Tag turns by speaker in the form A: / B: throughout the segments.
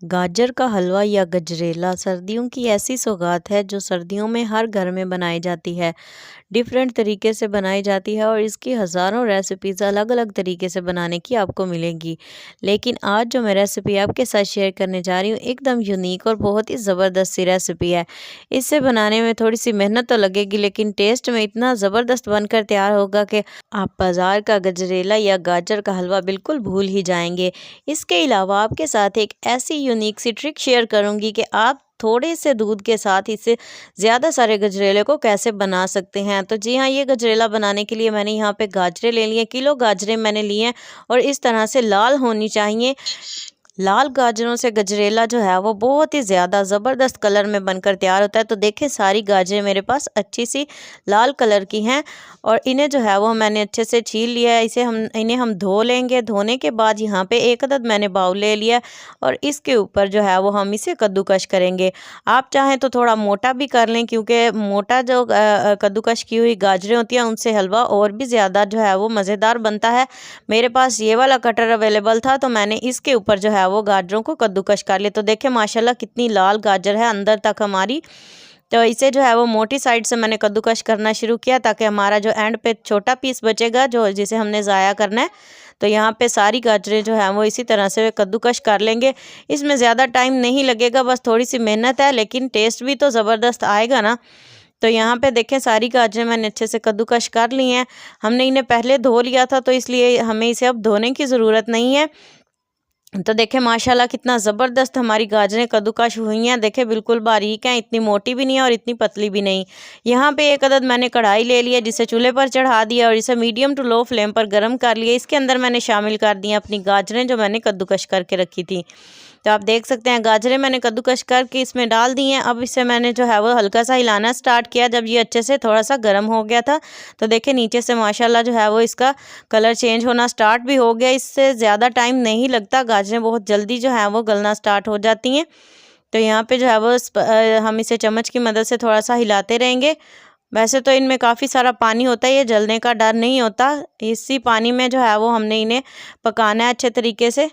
A: गाजर का हलवा या गजरेला सर्दियों की ऐसी सौगात है जो सर्दियों में हर घर में बनाई जाती है। डिफरेंट तरीके से बनाई जाती है और इसकी हज़ारों रेसिपीज़ अलग अलग तरीके से बनाने की आपको मिलेंगी। लेकिन आज जो मैं रेसिपी आपके साथ शेयर करने जा रही हूँ एकदम यूनिक और बहुत ही ज़बरदस्त सी रेसिपी है। इसे बनाने में थोड़ी सी मेहनत तो लगेगी लेकिन टेस्ट में इतना ज़बरदस्त बनकर तैयार होगा कि आप बाज़ार का गजरेला या गाजर का हलवा बिल्कुल भूल ही जाएंगे। इसके अलावा आपके साथ एक ऐसी यूनिक सी ट्रिक शेयर करूंगी कि आप थोड़े से दूध के साथ इसे ज़्यादा सारे गजरेले को कैसे बना सकते हैं। तो जी हाँ, ये गजरेला बनाने के लिए मैंने यहाँ पे गाजरें ले लिए, किलो गाजरें मैंने लिए हैं और इस तरह से लाल होनी चाहिए। लाल गाजरों से गजरेला जो है वो बहुत ही ज़्यादा ज़बरदस्त कलर में बनकर तैयार होता है। तो देखें, सारी गाजरें मेरे पास अच्छी सी लाल कलर की हैं और इन्हें जो है वो मैंने अच्छे से छील लिया है। इन्हें हम धो लेंगे। धोने के बाद यहाँ पे एक अदद मैंने बाउल ले लिया और इसके ऊपर जो है वो हम इसे कद्दूकश करेंगे। आप चाहें तो थोड़ा मोटा भी कर लें, क्योंकि मोटा जो कद्दूकश की हुई गाजरें होती हैं उनसे हलवा और भी ज़्यादा जो है वो मज़ेदार बनता है। मेरे पास ये वाला कटर अवेलेबल था तो मैंने इसके ऊपर जो है वो गाजरों को कद्दूकश कर लिया। तो देखें माशाल्लाह कितनी लाल गाजर है अंदर तक हमारी। तो इसे जो है वो मोटी साइड से मैंने कद्दूकश करना शुरू किया ताकि हमारा जो एंड पे छोटा पीस बचेगा जो जिसे हमने ज़ाया करना है। तो यहाँ पे सारी गाजरें जो हैं वो इसी तरह से कद्दूकश कर लेंगे। इसमें ज़्यादा टाइम नहीं लगेगा, बस थोड़ी सी मेहनत है, लेकिन टेस्ट भी तो ज़बरदस्त आएगा ना। तो यहाँ पे देखें सारी गाजरें मैंने अच्छे से कद्दूकश कर ली हैं। हमने इन्हें पहले धो लिया था तो इसलिए हमें इसे अब धोने की ज़रूरत नहीं है। तो देखें माशाल्लाह कितना ज़बरदस्त हमारी गाजरें कद्दूकश हुई हैं। देखें बिल्कुल बारीक हैं, इतनी मोटी भी नहीं है और इतनी पतली भी नहीं। यहाँ पे एक अदद मैंने कढ़ाई ले लिया, जिसे चूल्हे पर चढ़ा दिया और इसे मीडियम टू लो फ्लेम पर गर्म कर लिया। इसके अंदर मैंने शामिल कर दी अपनी गाजरें जो मैंने कद्दूकश करके रखी थी। तो आप देख सकते हैं गाजरें मैंने कद्दूकश करके इसमें डाल दी हैं। अब इसे मैंने जो है वो हल्का सा हिलाना स्टार्ट किया। जब ये अच्छे से थोड़ा सा गर्म हो गया था तो देखें नीचे से माशाल्लाह जो है वो इसका कलर चेंज होना स्टार्ट भी हो गया। इससे ज़्यादा टाइम नहीं लगता, गाजरें बहुत जल्दी जो है वो गलना स्टार्ट हो जाती हैं। तो यहाँ पे जो है वो हम इसे चम्मच की मदद से थोड़ा सा हिलाते रहेंगे। वैसे तो इनमें काफ़ी सारा पानी होता है, ये जलने का डर नहीं होता। इसी पानी में जो है वो हमने इन्हें पकाना है अच्छे तरीके से।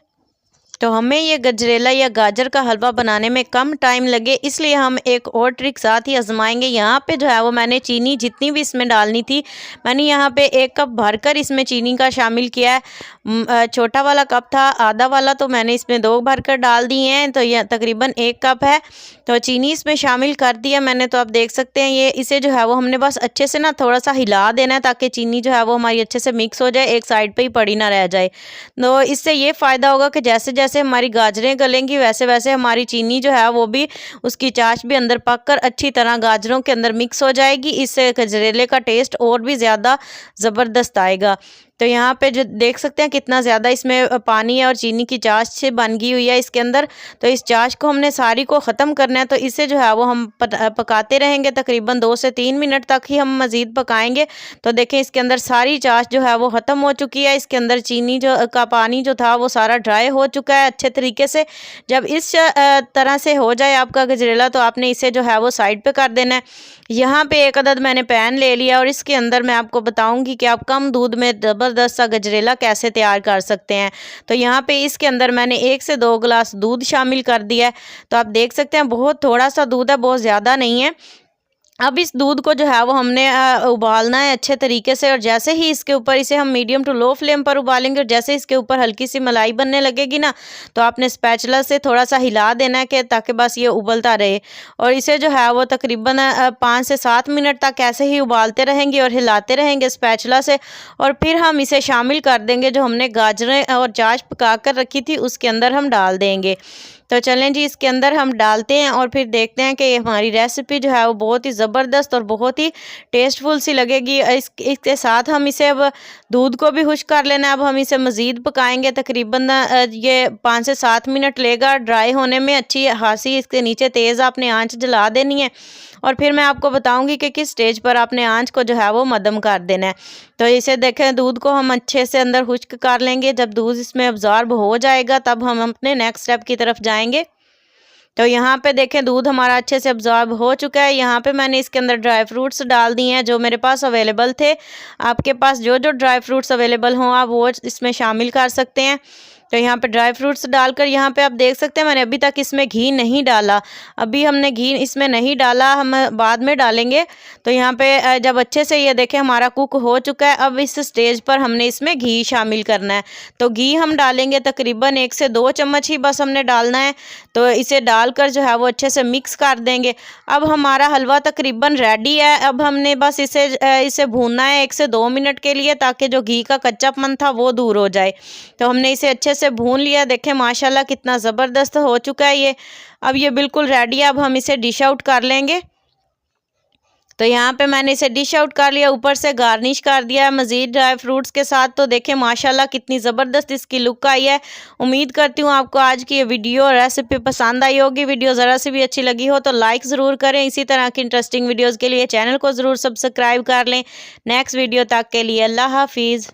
A: तो हमें ये गजरेला या गाजर का हलवा बनाने में कम टाइम लगे, इसलिए हम एक और ट्रिक साथ ही आजमाएंगे। यहाँ पे जो है वो मैंने चीनी जितनी भी इसमें डालनी थी, मैंने यहाँ पे 1 कप भरकर इसमें चीनी का शामिल किया है। छोटा वाला कप था, आधा वाला तो मैंने इसमें 2 भरकर डाल दिए हैं। तो यह तकरीबन 1 कप है। तो चीनी इसमें शामिल कर दिया मैंने। तो आप देख सकते हैं ये इसे जो है वो हमने बस अच्छे से ना थोड़ा सा हिला देना है ताकि चीनी जो है वो हमारी अच्छे से मिक्स हो जाए, एक साइड पर ही पड़ी ना रह जाए। तो इससे ये फ़ायदा होगा कि जैसे जैसे हमारी गाजरें गलेंगी वैसे वैसे हमारी चीनी जो है वो भी उसकी चाश भी अंदर पककर अच्छी तरह गाजरों के अंदर मिक्स हो जाएगी। इससे गजरेले का टेस्ट और भी ज़्यादा ज़बरदस्त आएगा। तो यहाँ पे जो देख सकते हैं कितना ज़्यादा इसमें पानी है और चीनी की चाश से बन गई हुई है इसके अंदर। तो इस चाश को हमने सारी को ख़त्म करना है। तो इसे जो है वो हम पकाते रहेंगे, तकरीबन 2 से 3 मिनट तक ही हम मज़ीद पकाएंगे। तो देखें इसके अंदर सारी चाश जो है वो ख़त्म हो चुकी है। इसके अंदर चीनी जो का पानी जो था वो सारा ड्राई हो चुका है अच्छे तरीके से। जब इस तरह से हो जाए आपका गजरेला तो आपने इसे जो है वो साइड पे कर देना है। यहाँ पे एक अदद मैंने पैन ले लिया और इसके अंदर मैं आपको बताऊंगी कि आप कम दूध में ज़बरदस्त सा गजरेला कैसे तैयार कर सकते हैं। तो यहाँ पे इसके अंदर मैंने 1 से 2 गिलास दूध शामिल कर दिया है। तो आप देख सकते हैं बहुत थोड़ा सा दूध है, बहुत ज़्यादा नहीं है। अब इस दूध को जो है वो हमने उबालना है अच्छे तरीके से। और जैसे ही इसके ऊपर इसे हम मीडियम टू लो फ्लेम पर उबालेंगे और जैसे इसके ऊपर हल्की सी मलाई बनने लगेगी ना तो आपने स्पैचुला से थोड़ा सा हिला देना है कि ताकि बस ये उबलता रहे। और इसे जो है वो तकरीबन 5 से 7 मिनट तक ऐसे ही उबालते रहेंगे और हिलाते रहेंगे स्पैचुला से। और फिर हम इसे शामिल कर देंगे, जो हमने गाजरें और चाश पका कर रखी थी उसके अंदर हम डाल देंगे। तो चलें जी, इसके अंदर हम डालते हैं और फिर देखते हैं कि हमारी रेसिपी जो है वो बहुत ही ज़बरदस्त और बहुत ही टेस्टफुल सी लगेगी। इसके साथ हम इसे अब दूध को भी खुश्क कर लेना है। अब हम इसे मज़ीद पकाएंगे, तकरीबन ये 5 से 7 मिनट लेगा ड्राई होने में। अच्छी खासी इसके नीचे तेज़ आपने आंच जला देनी है और फिर मैं आपको बताऊंगी कि किस स्टेज पर आपने आंच को जो है वो मध्यम कर देना है। तो इसे देखें, दूध को हम अच्छे से अंदर खुश्क कर लेंगे। जब दूध इसमें अब्जॉर्ब हो जाएगा तब हम अपने नेक्स्ट स्टेप की तरफ जाएंगे। तो यहाँ पे देखें दूध हमारा अच्छे से अब्जॉर्ब हो चुका है। यहाँ पे मैंने इसके अंदर ड्राई फ्रूट्स डाल दिए हैं जो मेरे पास अवेलेबल थे। आपके पास जो जो ड्राई फ्रूट्स अवेलेबल हों आप वो इसमें शामिल कर सकते हैं। तो यहाँ पे ड्राई फ्रूट्स डालकर यहाँ पे आप देख सकते हैं मैंने अभी तक इसमें घी नहीं डाला। अभी हमने घी इसमें नहीं डाला, हम बाद में डालेंगे। तो यहाँ पे जब अच्छे से ये देखें हमारा कुक हो चुका है, अब इस स्टेज पर हमने इसमें घी शामिल करना है। तो घी हम डालेंगे तकरीबन 1 से 2 चम्मच ही बस हमने डालना है। तो इसे डालकर जो है वो अच्छे से मिक्स कर देंगे। अब हमारा हलवा तकरीबन रेडी है। अब हमने बस इसे भूनना है 1 से 2 मिनट के लिए, ताकि जो घी का कच्चापन था वो दूर हो जाए। तो हमने इसे अच्छे से भून लिया। देखें माशाल्लाह कितना ज़बरदस्त हो चुका है ये। अब ये बिल्कुल रेडी है। अब हम इसे डिश आउट कर लेंगे। तो यहाँ पे मैंने इसे डिश आउट कर लिया, ऊपर से गार्निश कर दिया मज़ीद ड्राई फ्रूट्स के साथ। तो देखें माशाल्लाह कितनी ज़बरदस्त इसकी लुक आई है। उम्मीद करती हूँ आपको आज की ये वीडियो और रेसिपी पसंद आई होगी। वीडियो ज़रा सी भी अच्छी लगी हो तो लाइक ज़रूर करें। इसी तरह की इंटरेस्टिंग वीडियोज़ के लिए चैनल को ज़रूर सब्सक्राइब कर लें। नेक्स्ट वीडियो तक के लिए अल्लाह हाफिज़।